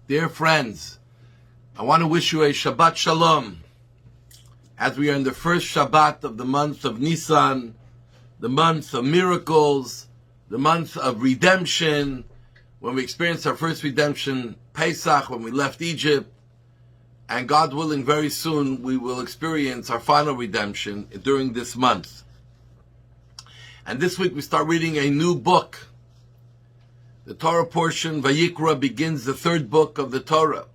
Dear friends, I want to wish you a Shabbat Shalom, as we are in the first Shabbat of the month of Nisan, the month of miracles, the month of redemption, when we experienced our first redemption, Pesach, when we left Egypt, and God willing, very soon we will experience our final redemption during this month. And this week we start reading a new book. The Torah portion, Vayikra, begins the third book of the Torah,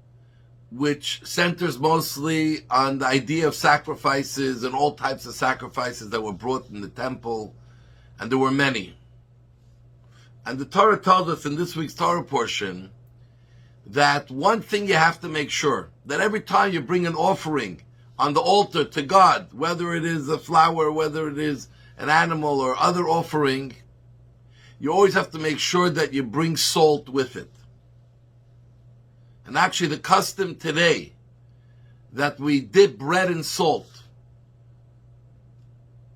which centers mostly on the idea of sacrifices and all types of sacrifices that were brought in the temple, and there were many. And the Torah tells us in this week's Torah portion that one thing you have to make sure, that every time you bring an offering on the altar to God, whether it is a flower, whether it is an animal or other offering, you always have to make sure that you bring salt with it. And actually the custom today that we dip bread in salt,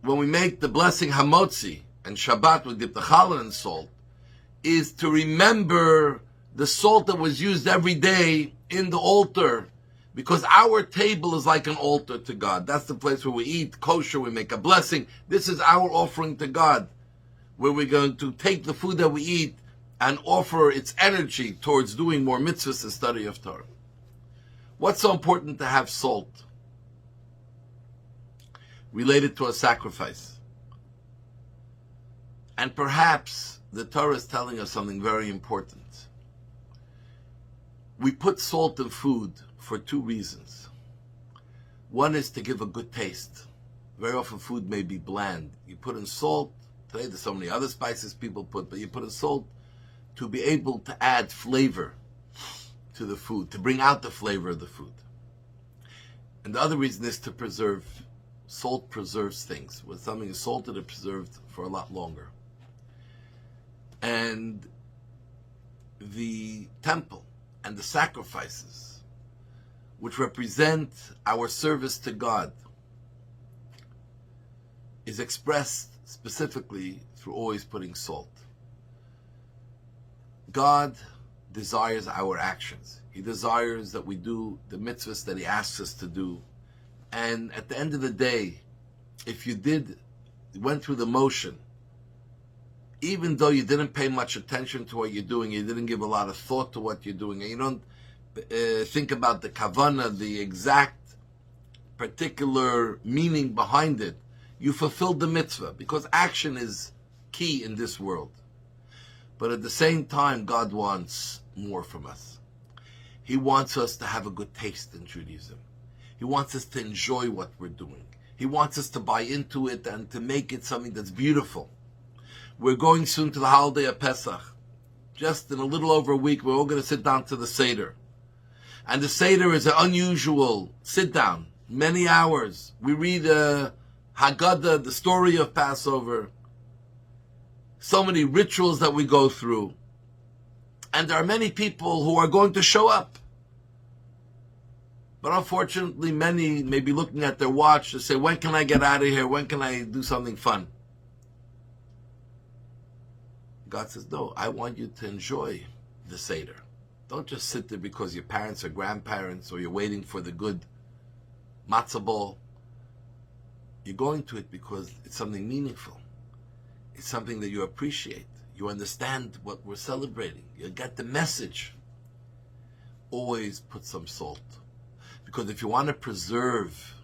when we make the blessing Hamotzi, and Shabbat we dip the challah in salt, is to remember the salt that was used every day in the altar, because our table is like an altar to God. That's the place where we eat kosher, we make a blessing. This is our offering to God, where we're going to take the food that we eat and offer its energy towards doing more mitzvahs and study of Torah. What's so important to have salt? Related to a sacrifice. And perhaps the Torah is telling us something very important. We put salt in food for two reasons. One is to give a good taste. Very often food may be bland. You put in salt. Today there's so many other spices people put, but you put in salt to be able to add flavor to the food, to bring out the flavor of the food. And the other reason is to preserve. Salt preserves things. When something is salted, it's preserved for a lot longer. And the temple and the sacrifices, which represent our service to God, is expressed specifically through always putting salt. God desires our actions. He desires that we do the mitzvahs that He asks us to do. And at the end of the day, if you went through the motion, even though you didn't pay much attention to what you're doing, you didn't give a lot of thought to what you're doing, and you don't think about the kavanah, the exact particular meaning behind it, you fulfilled the mitzvah, because action is key in this world. But at the same time, God wants more from us. He wants us to have a good taste in Judaism. He wants us to enjoy what we're doing. He wants us to buy into it and to make it something that's beautiful. We're going soon to the holiday of Pesach. Just in a little over a week, we're all going to sit down to the Seder. And the Seder is an unusual sit down, many hours. We read Haggadah, the story of Passover. So many rituals that we go through. And there are many people who are going to show up. But unfortunately, many may be looking at their watch to say, when can I get out of here? When can I do something fun? God says, no, I want you to enjoy the Seder. Don't just sit there because your parents or grandparents or you're waiting for the good matzah ball. You're going to it because it's something meaningful. It's something that you appreciate. You understand what we're celebrating. You get the message. Always put some salt. Because if you want to preserve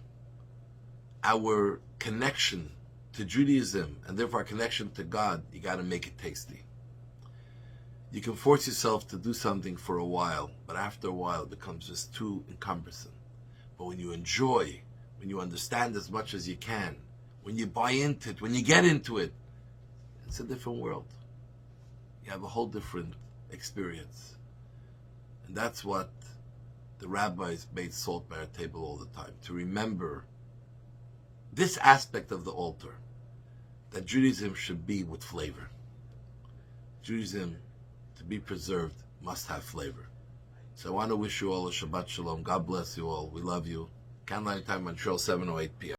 our connection to Judaism and therefore our connection to God, you got to make it tasty. You can force yourself to do something for a while, but after a while it becomes just too encumbersome. But when you enjoy, when you understand as much as you can, when you buy into it, when you get into it, it's a different world. You have a whole different experience. And that's what the rabbis made salt by our table all the time, to remember this aspect of the altar, that Judaism should be with flavor. Judaism, to be preserved, must have flavor. So I want to wish you all a Shabbat Shalom. God bless you all. We love you. Candlelight time on Trail 7:08 p.m.